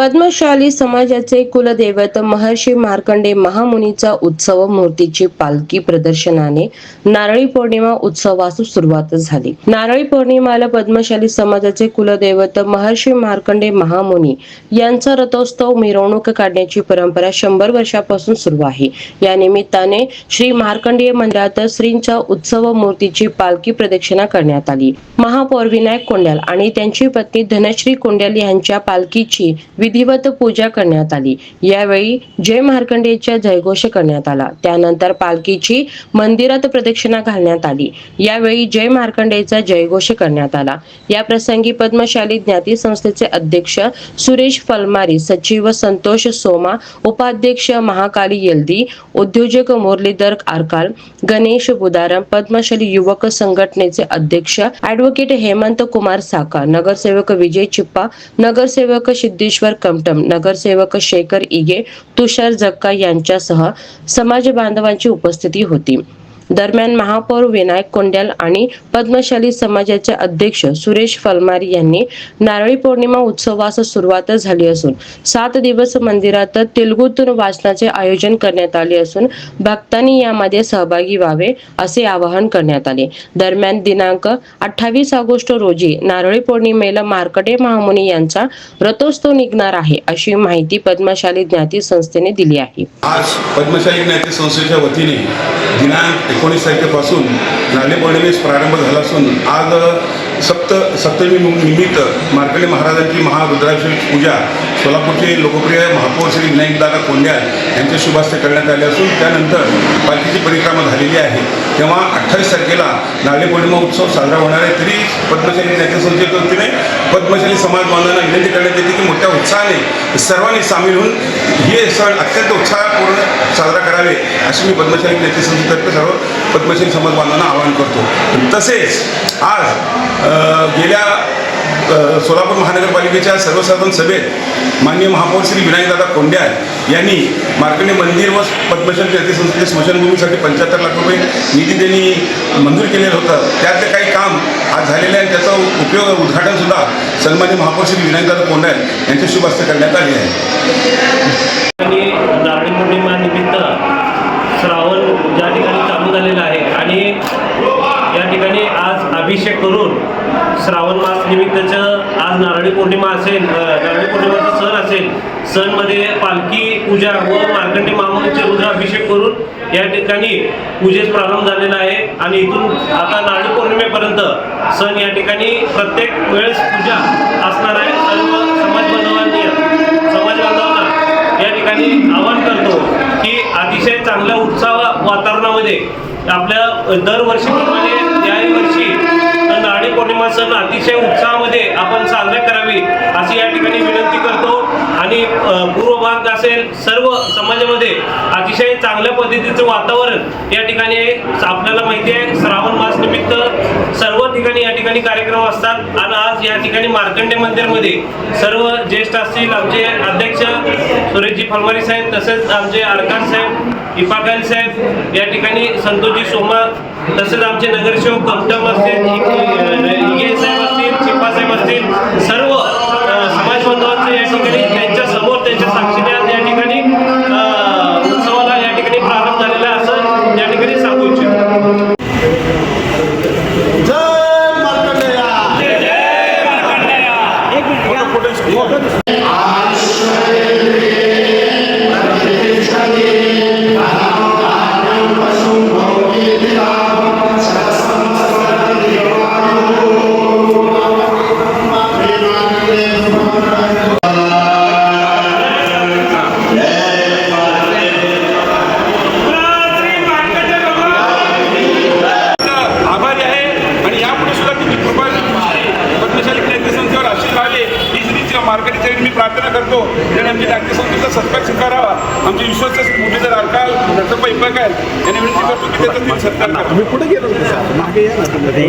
पद्मशाली समाजाचे कुलदैवत महर्षी मार्कंडे महामुनीचा उत्सव मूर्तीची पालखी प्रदर्शनाने नारळी पौर्णिमा उत्सवास सुरुवात झाली। नारळी पौर्णिमेला पद्मशाली समाजाचे कुलदैवत महर्षी मार्कंडे महामुनी यांचा रथोत्सव मिरवणूक काढण्याची परंपरा 100 वर्षापासून सुरू आहे। या निमित्ताने श्री मार्कंडेय मंदिरात श्रींच्या उत्सव मूर्तीची पालखी प्रदक्षिणा करण्यात आली। महापौर विनायक कोंड्याल आणि त्यांची पत्नी धनश्री कोंड्याल यांच्या पालखीची विधिवत पूजा करण्यात आली। यावेळी जय मार्कंडेयचा जयघोष करण्यात आला। त्यानंतर पालखीची मंदिरात प्रदक्षिणा घालण्यात आली। यावेळी जय मार्कंडेयचा जयघोष करण्यात आला। या प्रसंगी पद्मशाली ज्ञाती संस्थेचे अध्यक्ष सुरेश फलमारी, सचिव संतोष सोमा, उपाध्यक्ष महाकाली यल्दी, उद्योजक मुरलीधर आरकाल, गणेश बुदारम, पद्मशाली युवक संघटनेचे अध्यक्ष ॲडव्होकेट हेमंत कुमार साका, नगरसेवक विजय चिप्पा, नगरसेवक सिद्धेश्वर कमटम, नगरसेवक शेखर इगे, तुषार जक्का यांच्यासह समाज बांधवांची उपस्थिती होती। दरम्यान महापौर विनायक कोंड्याल आणि पद्मशाली समाजाचे अध्यक्ष सुरेश फलमारी यांनी नारळी पौर्णिमा उत्सवास सुरुवात झाली असून 7 दिवस मंदिरात तेलुगुतून वाचनाचे आयोजन करण्यात आले असून भक्तांनी यामध्ये सहभागी व्हावे असे आवाहन करण्यात आले। दरम्यान दिनांक 28 ऑगस्ट रोजी नारळी पौर्णिमेला मार्कंडेय महामुनी यांचा रथोत्सव निघणार आहे अशी माहिती पद्मशाली ज्ञाती संस्थेने दिली आहे। आज पद्मशाली ज्ञाती संस्थेच्या वतीने दिनांक 19 तारखेपासून नारळी पौर्णिमेस प्रारंभ झाला असून आज सप्तमी निमित्त मार्कंडेय महाराजांची महारुद्राभिषेक पूजा सोलापूरचे लोकप्रिय महापौर श्री विनायकदादा कोंड्याल यांच्या शुभ हस्ते करण्यात आले असून त्यानंतर पालखीची परिक्रमा झालेली आहे। तेव्हा 28 तारखेला नारळी पौर्णिमा उत्सव साजरा होणार आहे। तरी पद्मशाली ज्ञाती संस्थेच्या वतीने पद्मशाली समाज बांधवांना विनंती करण्यात येते की मोठ्या उत्साहाने सर्वांनी सामील होऊन हे सण अत्यंत उत्साहपूर्ण साजरा करावे अशी मी पद्मशाली ज्ञाती संस्थेतर्फे सर्व पद्मशाली समाज बांधवांना आवाहन करतो। तसेच आज गेल्या सोलापूर महानगरपालिकेच्या सर्वसाधारण सभेत माननीय महापौर श्री विनायकदादा कोंड्याल यांनी मार्कंडेय मंदिर व पद्मशाली ज्ञाती संस्थेच्या स्मशानभूमीसाठी 75 लाख रुपये निधी त्यांनी मंजूर केलेलं होतं। त्यातले काही काम आज झालेलं आहे, त्याचा उपयोग उद्घाटन सुद्धा सन्माननीय महापौर श्री विनायकदादा कोंड्याल यांच्या शुभ हस्ते करण्यात आले आहे। नारळी पौर्णिमा निमित्त श्रावण ज्या ठिकाणी चालू झालेला आहे आणि या ठिकाणी आज अभिषेक करून श्रावण मास निमित्तचं आज नारळी पौर्णिमा असेल, नारळी पौर्णिमेचा सण असेल। सणमध्ये पालखी पूजा व मार्कंडेय महामुनीचे रुद्राभिषेक करून या ठिकाणी पूजेस प्रारंभ झालेला आहे आणि इथून आता नारळी पौर्णिमेपर्यंत सण या ठिकाणी प्रत्येक वेळेस पूजा असणार आहे। सर्व समाज बांधवांना या ठिकाणी आवाहन करतो की अतिशय चांगल्या उत्साह वातावरणामध्ये आपल्या दरवर्षीप्रमाणे याही वर्षी नारळी पौर्णिमा सण अतिशय उत्साहामध्ये आपण साजरा करावी अशी या ठिकाणी विनंती करतो। आणि पूर्व भाग असेल सर्व समाजामध्ये अतिशय चांगल्या पद्धतीचं वातावरण या ठिकाणी आपल्याला माहिती आहे। श्रावण मास निमित्त सर्व ठिकाणी या ठिकाणी कार्यक्रम असतात आणि आज या ठिकाणी मार्कंडेय मंदिरमध्ये सर्व ज्येष्ठ असतील, आमचे अध्यक्ष सुरेशजी फलमारी साहेब, तसेच आमचे आरकाल साहेब, इफाकाल साहेब, या ठिकाणी संतोषजी सोमा, तसेच आमचे नगरसेवक कमटम असतील, इगे साहेब असतील, चिप्पा साहेब असतील, सर्व समाज बांधवांचे या ठिकाणी त्यांच्या समोर त्यांच्या साक्षीने आज या ठिकाणी उत्सवाला या ठिकाणी प्रारंभ झालेला असं या ठिकाणी सांगू इच्छितो। जय मार्कंडेय, जय मार्कंडेय। मार्केटसाठी मी प्रार्थना करतो त्याने आमची ज्ञाती संस्थेचा सत्कार स्वीकारावा। आमचे विश्वस्त मुरलीधर आरकाल, डॉक्टर इफाकाल यांनी विनंती करतो की त्याचा सत्कार करा। मी पुढे गेलो मागे या ना तुम्ही।